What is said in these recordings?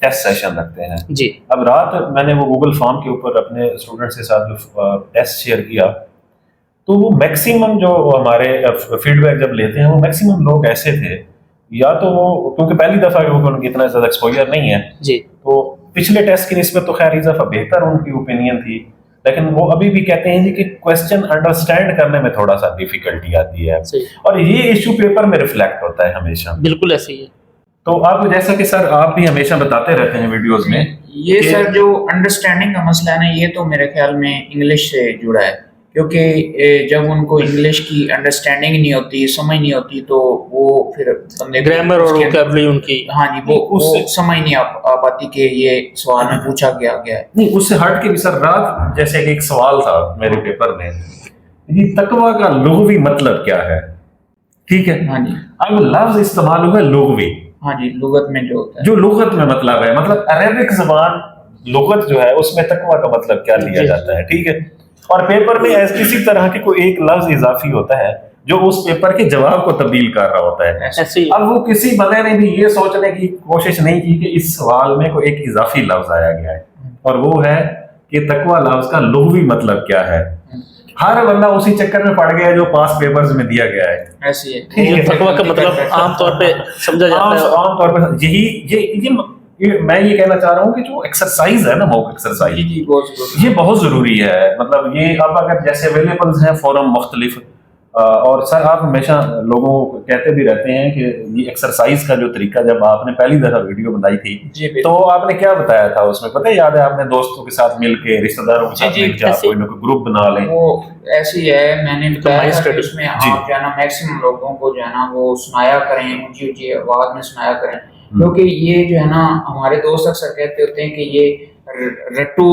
Test session رکھتے ہیں جی. اب رات میں نے وہ گوگل فارم کے اوپر اپنے اسٹوڈنٹس کے ساتھ جو ٹیسٹ شیئر کیا تو وہ میکسیمم جو ہمارے فیڈ بیک جب لیتے ہیں وہ میکسیمم لوگ ایسے تھے یا تو وہ کیونکہ پہلی دفعہ ان کی اتنا زیادہ ایکسپوجر نہیں ہے جی تو پچھلے ٹیسٹ کی نسبت تو خیر اس دفعہ بہتر ان کی اوپینین تھی لیکن وہ ابھی بھی کہتے ہیں جی کہ کویسچن انڈرسٹینڈ کرنے میں تھوڑا سا ڈیفیکلٹی آتی ہے اور یہ ایشو پیپر میں ریفلیکٹ ہوتا ہے ہمیشہ. بالکل ایسے ہی ہے. تو آپ جیسا کہ سر آپ بھی ہمیشہ بتاتے رہتے ہیں ویڈیوز میں یہ سر جو انڈرسٹینڈنگ کا مسئلہ ہے نا یہ تو میرے خیال میں انگلش سے جڑا ہے کیونکہ جب ان کو انگلش کی انڈرسٹینڈنگ نہیں ہوتی سمجھ نہیں ہوتی تو وہ پھر بندے گرامر اور ووکیبلری ان کی ہاں جی وہ سمجھ نہیں آ پاتی کہ یہ سوال میں پوچھا گیا ہے. نہیں اس سے ہٹ کے بھی سر رات جیسے کہ ایک سوال تھا میرے پیپر میں جی تقویٰ کا لغوی مطلب کیا ہے. ٹھیک ہے ہاں جی اب لفظ استعمال ہوا لغوی. ہاں جی لغت میں جو ہوتا ہے جو لغت میں مطلب ہے مطلب عربک زبان لغت جو ہے اس میں تقویٰ کا مطلب کیا لیا جاتا ہے. ٹھیک ہے اور پیپر میں کسی طرح کی کوئی ایک لفظ اضافی ہوتا ہے جو اس پیپر کے جواب کو تبدیل کر رہا ہوتا ہے. اب وہ کسی بندے نے بھی یہ سوچنے کی کوشش نہیں کی کہ اس سوال میں کوئی ایک اضافی لفظ آیا گیا ہے اور وہ ہے کہ تقویٰ لفظ کا لغوی مطلب کیا ہے. ہر بندہ اسی چکر میں پڑ گیا جو پاس پیپرز میں دیا گیا ہے. ایسی ہے تقویٰ کا مطلب عام طور پہ سمجھا جاتا ہے عام طور پہ یہی میں یہ کہنا چاہ رہا ہوں کہ جو ایکسرسائز ہے نا موک ایکسرسائز یہ بہت ضروری ہے. مطلب یہ اب اگر جیسے اویلیبل ہیں فورم مختلف اور سر آپ ہمیشہ لوگوں کو کہتے بھی رہتے ہیں کہ یہ ایکسرسائز کا جو طریقہ جب آپ نے پہلی دفعہ ویڈیو بنائی تھی تو آپ نے کیا بتایا تھا اس میں پتہ ہے یاد ہے آپ نے دوستوں کے ساتھ مل کے رشتہ داروں کے ساتھ مل کے آپ کوئی نہ کوئی گروپ بنا لیں. وہ ایسی ہے میں نے بتایا تھا کہ اس میں آپ جو ہے نا میکسیمم لوگوں کو جو ہے نا وہ سنایا کریں اونچی اونچی آواز میں سنایا کریں کیونکہ یہ جو ہے نا ہمارے دوست اکثر کہتے ہوتے ہیں کہ یہ رٹو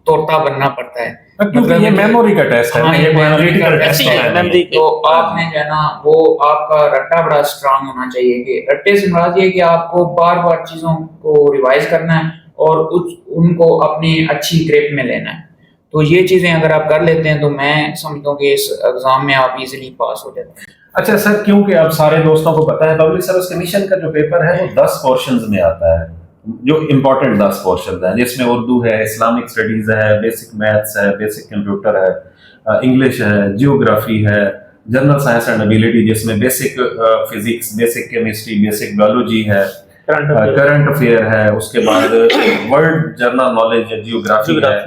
طوطا بننا پڑتا ہے کیونکہ یہ میموری کا ٹیسٹ ہے یہ انالیٹیکل ٹیسٹ ہے. تو آپ نے جو ہے نا وہ آپ کا رٹا بڑا اسٹرانگ ہونا چاہیے کہ رٹے سے مراد یہ کہ آپ کو بار بار چیزوں کو ریوائز کرنا ہے اور ان کو اپنی اچھی گریپ میں لینا ہے. تو یہ چیزیں اگر آپ کر لیتے ہیں تو میں سمجھتا ہوں کہ اس ایگزام میں آپ ایزیلی پاس ہو جاتے ہیں. اچھا سر کیونکہ اب سارے دوستوں کو پتا ہے پبلک سروس کمیشن کا جو پیپر ہے وہ 10 پورشنز میں آتا ہے جو امپورٹنٹ 10 پورشنز ہیں جس میں اردو ہے اسلامک اسٹڈیز ہے بیسک میتھس ہے بیسک کمپیوٹر ہے انگلش ہے جیوگرافی ہے جنرل سائنس اینڈ ایبیلٹی جس میں basic physics basic chemistry basic biology ہے کرنٹ افیئر ہے اس کے بعد ورلڈ جنرل نالج جیوگرافی ہے.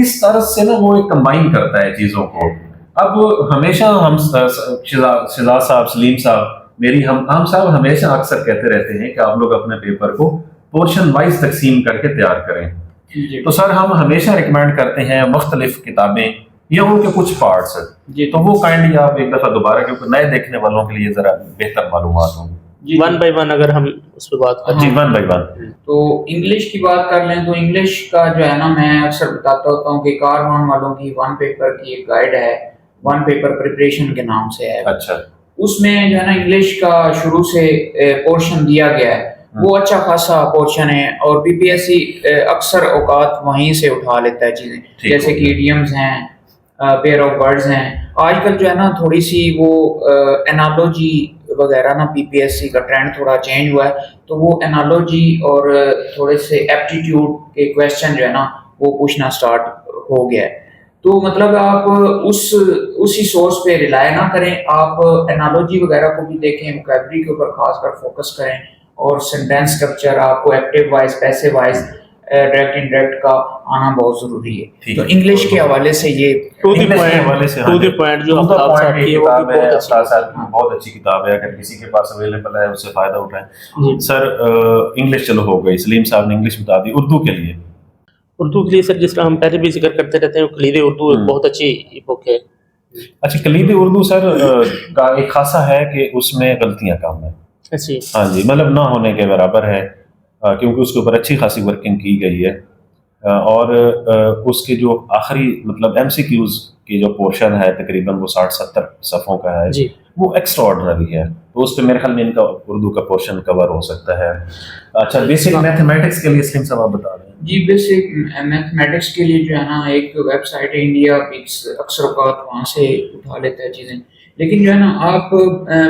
اس طرح سے نا وہ کمبائن کرتا ہے چیزوں کو. اب ہمیشہ ہم شہزاد صاحب سلیم صاحب ہم صاحب ہمیشہ اکثر کہتے رہتے ہیں کہ آپ لوگ اپنے پیپر کو پورشن وائز تقسیم کر کے تیار کریں. تو سر ہم ہمیشہ ریکمینڈ کرتے ہیں مختلف کتابیں یا ان کے کچھ پارٹس تو وہ کائنڈلی آپ ایک دفعہ دوبارہ کیونکہ نئے دیکھنے والوں کے لیے ذرا بہتر معلومات ہوں. ون بائی ون اگر ہم اس پہ بات کریں. جی ون بائی ون. تو انگلش کی بات کر لیں تو انگلش کا جو ہے نا میں اکثر بتاتا ہوتا ہوں کہ کار والوں کی ون پیپر کی ایک گائیڈ ہے ون پیپر پریپریشن کے نام سے ہے. اچھا اس میں جو ہے نا انگلش کا شروع سے پورشن دیا گیا ہے وہ اچھا خاصا پورشن ہے اور بی پی ایس سی اکثر اوقات وہیں سے اٹھا لیتا ہے چیزیں جیسے کہ ایڈیمز ہیں پیئر آف ورڈز ہیں. آج کل جو ہے نا تھوڑی سی وہ انالوجی وغیرہ نا پی پی ایس سی کا ٹرینڈ تھوڑا چینج ہوا ہے تو وہ انالوجی اور تھوڑے سے ایپٹیٹیوڈ کے کویسچن جو ہے نا وہ پوچھنا اسٹارٹ ہو گیا ہے. تو مطلب آپ اسی سورس پہ ریلائی نہ کریں آپ انالوجی وغیرہ کو بھی دیکھیں ووکیبلری کے اوپر خاص کر فوکس کریں اور سینٹینس اسٹرکچر آپ کو active wise passive wise direct indirect کا آنا بہت ضروری ہے. تو انگلش کے حوالے سے یہ ٹو دی پوائنٹ جو بہت اچھی کتاب ہے اگر کسی کے پاس اویلیبل ہے اس سے فائدہ اٹھائیں. سر انگلش چلو ہو گئی سلیم صاحب نے انگلش بتا دی. اردو کے لیے سر جس طرح ہم پہلے بھی ذکر کرتے رہتے ہیں کلید اردو ایک بہت اچھی بک ہے. اچھا کلید اردو سر کا ایک خاصہ ہے کہ اس میں غلطیاں کم ہیں. ہاں جی مطلب نہ ہونے کے برابر ہے کیونکہ اس کے اوپر اچھی خاصی ورکنگ کی گئی ہے اور اس کے جو آخری مطلب ایم سی کیوز کی جو پورشن ہے تقریباً وہ 60-70 صفحوں کا ہے جی. وہ ایکسٹرا آرڈنری ہے تو اس پہ میرے خیال میں ان کا اردو کا پورشن کور ہو سکتا ہے. اچھا بیسک میتھمیٹکس کے لیے سلیم صاحب آپ بتا رہے ہیں. جی بیسک میتھمیٹکس کے لیے جو ہے نا ایک ویب سائٹ ہے انڈیا پکس اکثر اوقات وہاں سے اٹھا لیتا ہے چیزیں لیکن جو ہے نا آپ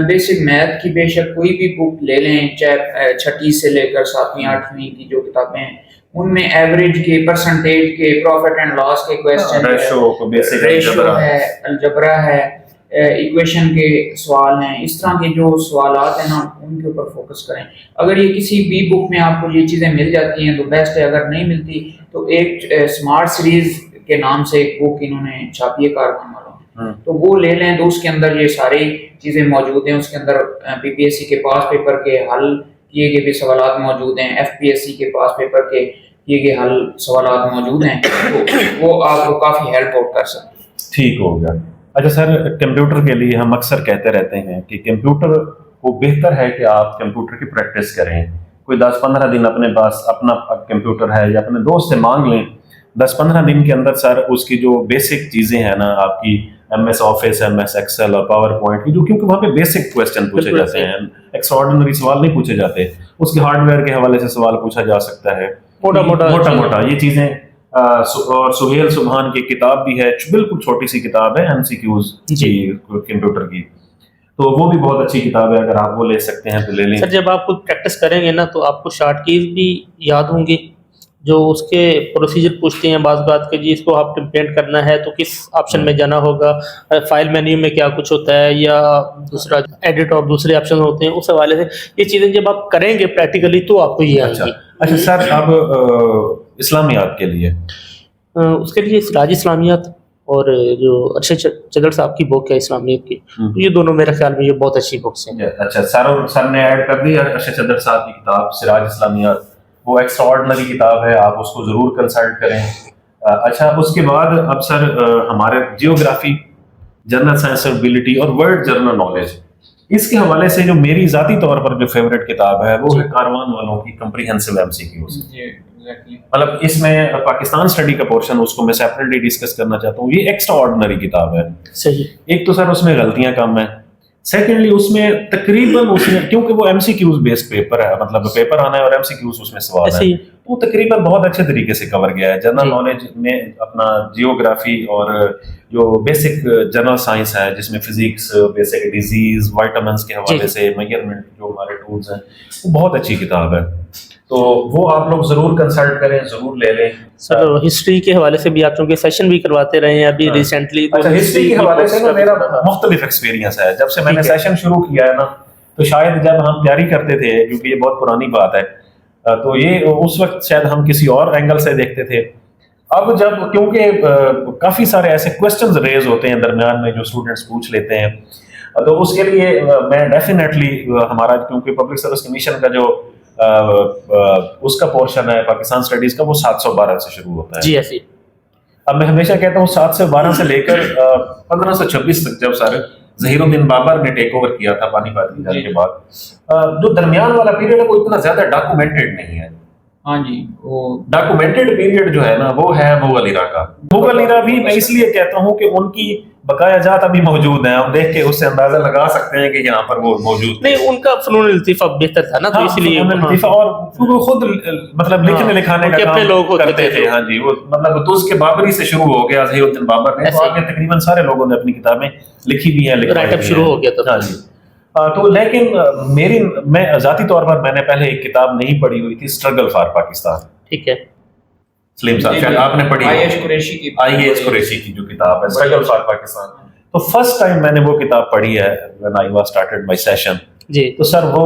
بیسک میتھ کی بے شک کوئی بھی بک لے لیں، چاہے چھٹی سے لے کر 7ویں 8ویں کی جو کتابیں ہیں ان میں ایوریج کے، پرسنٹیج کے، پروفٹ اینڈ لاس کے کویسچن، ریشو ہے، الجبرا ہے، ایکویشن کے سوال ہیں، اس طرح کے جو سوالات ہیں نا ان کے اوپر فوکس کریں. اگر یہ کسی بھی بک میں آپ کو یہ چیزیں مل جاتی ہیں تو بیسٹ ہے، اگر نہیں ملتی تو ایک اسمارٹ سیریز کے نام سے ایک بک انہوں نے چھاپی ہے کارخانہ والوں، تو وہ لے لیں. تو اس کے اندر یہ ساری چیزیں موجود ہیں. اس کے اندر پی پی ایس سی کے پاس پیپر کے حل کیے گئے بھی سوالات موجود ہیں، ایف پی ایس سی کے پاس پیپر کے کیے گئے حل سوالات موجود ہیں، تو وہ آپ کو کافی ہیلپ آؤٹ کر سکتے ہیں. ٹھیک ہو گیا. اچھا سر، کمپیوٹر کے لیے ہم اکثر کہتے رہتے ہیں کہ کمپیوٹر کو بہتر ہے کہ آپ کمپیوٹر کی پریکٹس کریں. کوئی 10-15 دن اپنے پاس اپنا کمپیوٹر ہے یا اپنے دوست سے مانگ لیں. 10-15 دن کے اندر سر اس کی جو بیسک چیزیں ہیں نا، آپ کی ایم ایس آفس، ایم ایس ایکسل اور پاور پوائنٹ کی، جو کیونکہ وہاں پہ بیسک کویسچن پوچھے جاتے ہیں، ایکسٹرا آرڈنری سوال نہیں پوچھے جاتے. اس کے ہارڈ ویئر کے حوالے سے سوال پوچھا جا سکتا ہے، موٹا یہ چیزیں. اور سہیل سبحان کی کتاب بھی ہے، بالکل چھوٹی سی کتاب ہے، ایم سی کیوز کمپیوٹر کی، تو وہ بھی بہت اچھی کتاب ہے. اگر آپ وہ لے سکتے ہیں تو لے لیں. سر جب آپ خود پریکٹس کریں گے نا تو آپ کو شارٹ کیز بھی یاد ہوں گی، جو اس کے پروسیجر پوچھتے ہیں بعض بات کہ جی اس کو آپ امپلیمنٹ کرنا ہے تو کس آپشن میں جانا ہوگا، فائل مینیو میں کیا کچھ ہوتا ہے، یا دوسرا ایڈٹ اور دوسرے آپشن ہوتے ہیں. اس حوالے سے یہ چیزیں جب آپ کریں گے پریکٹیکلی تو آپ کو یہ آئیں گی. اچھا سر، اب اسلامیات کے لیے اس کے لیے سراج اسلامیات اور جو ارشد چدر صاحب کی بک ہے اسلامیت کی، یہ دونوں میرے خیال میں یہ بہت اچھی بکس ہیں. اچھا سر نے ایڈ کر دی ارشد چدر صاحب کی کتاب سراج اسلامیات، وہ ایکسٹرا آرڈنری کتاب ہے، آپ اس کو ضرور کنسلٹ کریں. اچھا اس کے بعد اب سر ہمارے جیوگرافی، جنرل سائنس ایبلٹی اور ورلڈ جنرل نالج، اس کے حوالے سے جو میری ذاتی طور پر جو فیوریٹ کتاب ہے وہ ہے کاروان والوں کی کمپریہنسو ایم سی کیوز. مطلب اس میں پاکستان اسٹڈی کا پورشن اس کو میں سیپریٹلی ڈسکس کرنا چاہتا ہوں. یہ ایکسٹرا آرڈنری کتاب ہے. صحیح. ایک تو سر اس میں غلطیاں کم ہیں، سیکنڈلی اس میں تقریباً کیونکہ وہ M C Qs based paper ہے، مطلب پیپر آنا ہے اور ایم سی کیوز اس میں سوال ہے، تو تقریباً بہت اچھے طریقے سے کور گیا ہے. جنرل نالج میں اپنا جیوگرافی اور جو بیسک جنرل سائنس ہے جس میں فزکس، بیسک ڈیزیز، وائٹامنس کے حوالے سے میجرمنٹ جو ہمارے ٹولز ہیں، وہ بہت اچھی کتاب ہے. تو وہ آپ لوگ ضرور کنسلٹ کریں، ضرور لے لیں. سر ہسٹری کے حوالے سے بھی آپ چونکہ سیشن بھی کرواتے رہے ہیں ابھی ریسنٹلی. اچھا ہسٹری کے حوالے سے نا میرا مختلف ایکسپیرینس ہے. جب سے میں نے سیشن شروع کیا ہے نا، تو شاید جب ہم تیاری کرتے تھے، کیونکہ یہ بہت پرانی بات ہے، تو یہ اس وقت شاید ہم کسی اور اینگل سے دیکھتے تھے. اب جب کیونکہ کافی سارے ایسے کویسچنز ریز ہوتے ہیں درمیان میں جو اسٹوڈنٹس پوچھ لیتے ہیں، تو اس کے لیے میں ڈیفینیٹلی ہمارا کیونکہ پبلک سروس کمیشن کا جو اس کا پورشن ہے پاکستان اسٹڈیز کا، وہ 712 سے شروع ہوتا ہے. جی ایسی. اب میں ہمیشہ کہتا ہوں 712 سے لے کر 1526 تک، جب سر ظہیر الدین بابر نے ٹیک اوور کیا تھا پانی پت کی جنگ کے بعد، جو درمیان والا پیریڈ ہے وہ اتنا زیادہ ڈاکومنٹڈ نہیں ہے. ہاں جی، وہ ڈاکومنٹڈ پیریڈ جو ہے نا وہ ہے مغل ایرا کا. مغل ایرا بھی میں اس لیے کہتا ہوں کہ ان کی بقایا جات ابھی موجود ہیں، ہم دیکھ کے اس سے اندازہ لگا سکتے ہیں کہ یہاں پر وہ موجود نہیں. ان کا فنون لطیفہ بہتر تھا نا، تو اس لیے اور خود مطلب لکھنے لکھانے کا کام کرتے تھے. ہاں جی، وہ مطلب تو اس کے بابری سے شروع ہو گیا، ظہیر الدین بابر نے، تو آگے تقریباً سارے لوگوں نے اپنی کتابیں لکھی بھی ہیں، رائٹ اپ شروع ہو گیا تھا. ہاں جی. تو لیکن میں ذاتی طور پر میں نے پہلے ایک کتاب نہیں پڑھی ہوئی تھی، اسٹرگل فار پاکستان. ٹھیک ہے. سلیم صاحب شاید آپ نے پڑھی، آئی ایچ قریشی کی جو کتاب ہے اسٹرگل فار پاکستان. تو فرسٹ ٹائم میں نے وہ کتاب پڑھی ہے when I was started my session. جی. تو سر وہ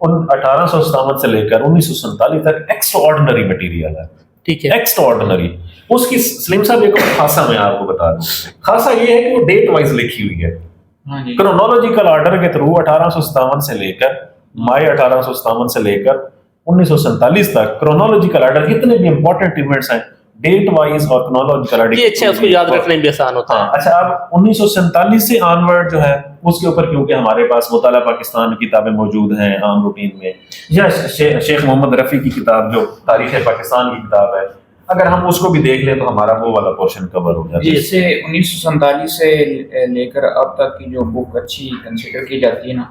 1857 سے لے کر 1947 تک ایکسٹرا آرڈنری مٹیریل ہے. ٹھیک ہے. Extra ordinary. اس کی سلیم صاحب ایک خاصا میں آپ کو بتا دوں، خاصا یہ ہے کہ وہ ڈیٹ وائز لکھی ہوئی ہے، کرونالوجیکل آرڈر کے تھرو 1857 سے لے کر مئی 1857 سے لے کر 1947 تک کرونالوجیکل آرڈر جتنے بھی امپورٹنٹ ایونٹس ہیں ڈیٹ وائز اور کرونالوجیکل آرڈر. یہ اچھا، اس کو یاد رکھنے بھی آسان ہوتا ہے. اچھا اب 1947 سے آنورڈ جو ہے اس کے اوپر کیونکہ ہمارے پاس مطالعہ پاکستان کی کتابیں موجود ہیں عام روٹین میں، یا شیخ محمد رفیع کی کتاب جو تاریخ پاکستان کی کتاب ہے، اگر ہم اس کو بھی دیکھ لیں تو ہمارا وہ والا پورشن کور ہو جاتا ہے. جس سے 1947 سے لے کر اب تک کی جو بک اچھی کنسیڈر کی جاتی ہے نا،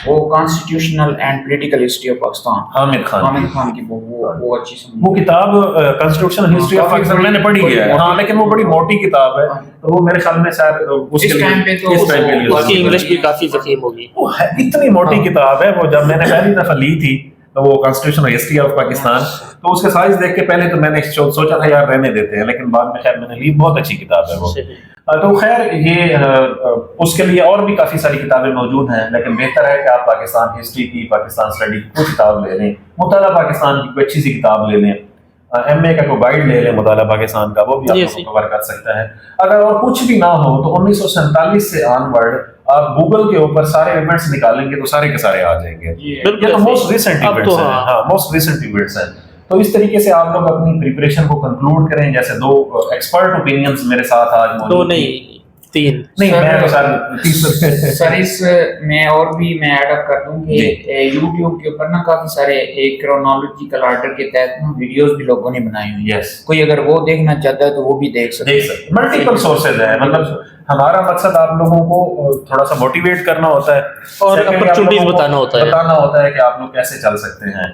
وہ constitutional and political history of Pakistan, Hamid Khan کی بک، وہ اچھی وہ کتاب کانسٹیٹیوشنل ہسٹری آف پاکستان میں نے پڑھی ہے. ہاں لیکن وہ بڑی موٹی کتاب ہے، تو وہ میرے خیال میں سر اس اس ٹائم پہ تو اس کی انگلش بھی کافی ضخیم ہوگی. وہ اتنی موٹی کتاب ہے وہ. جب میں نے پہلی دفعہ لی تھی وہ کانسٹیٹیوشن ہسٹری آف پاکستان, تو اس کے سائز دیکھ کے پہلے تو میں نے سوچا تھا یار رہنے دیتے ہیں, لیکن بعد میں خیر میں نے لی. بہت اچھی کتاب ہے وہ. تو خیر یہ اس کے لیے اور بھی کافی ساری کتابیں موجود ہیں, لیکن بہتر ہے کہ آپ پاکستان ہسٹری کی, پاکستان اسٹڈی کی کوئی کتاب لے لیں, مطالعہ پاکستان کی کوئی اچھی سی کتاب لے لیں, ایم اے کا کوئی گائیڈ لے لیں مطالعہ پاکستان کا, وہ بھی آپ کو کور کر سکتا ہے. اگر اور کچھ بھی نہ ہو تو 1947 سے آن ورڈ آپ گوگل کے اوپر سارے ایونٹس نکالیں گے تو سارے کے سارے آ جائیں گے. یہ تو موسٹ ریسنٹ ایونٹس ہیں. ہاں موسٹ ریسنٹ ایونٹس ہیں. تو اس طریقے سے آپ لوگ اپنی پریپریشن کو کنکلوڈ کریں. جیسے 2 ایکسپرٹ اوپینینز میرے ساتھ آج موجود, 2 نہیں 3 نہیں میں تو سر اس میں اور بھی میں ایڈ اپ کر دوں کہ یوٹیوب کے اوپر نا کافی سارے ایک کرونالوجیکل آرڈر کے تحت ویڈیوز بھی لوگوں نے بنائی ہوئی ہیں. کوئی اگر وہ دیکھنا چاہتا ہے تو وہ بھی دیکھ سکتے ہیں. ملٹیپل سورسز ہیں. مطلب ہمارا مقصد آپ لوگوں کو تھوڑا سا موٹیویٹ کرنا ہوتا ہے اور اپرچونٹیز بتانا ہوتا ہے کہ آپ لوگ کیسے چل سکتے ہیں.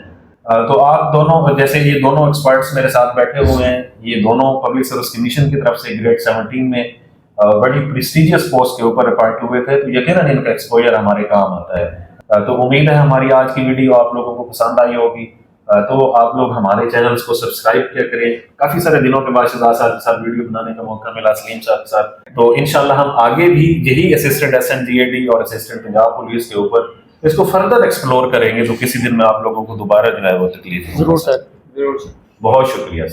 تو آپ دونوں, جیسے یہ دونوں ایکسپرٹس میرے ساتھ بیٹھے ہوئے ہیں, یہ دونوں پبلک سروس کمیشن کی طرف سے گریڈ 17 میں بڑی پریسٹیجیس پوسٹ کے اوپر اپائنٹ ہوئے تھے, تو یقیناً ان کا ایکسپوجر ہمارے کام آتا ہے. تو امید ہے ہماری آج کی ویڈیو آپ لوگوں کو پسند آئی ہوگی. تو آپ لوگ ہمارے چینلز کو سبسکرائب کیا کریں. کافی سارے دنوں کے بعد شہزاد صاحب کے ساتھ ویڈیو بنانے کا موقع ملا, سلیم صاحب کے ساتھ. تو انشاءاللہ ہم آگے بھی یہی اسسٹنٹ SNDAD اور اسسٹنٹ پنجاب پولیس کے اوپر اس کو فردر ایکسپلور کریں گے. تو کسی دن میں آپ لوگوں کو دوبارہ جو ہے وہ تکلیف. ضرور سر, بہت شکریہ.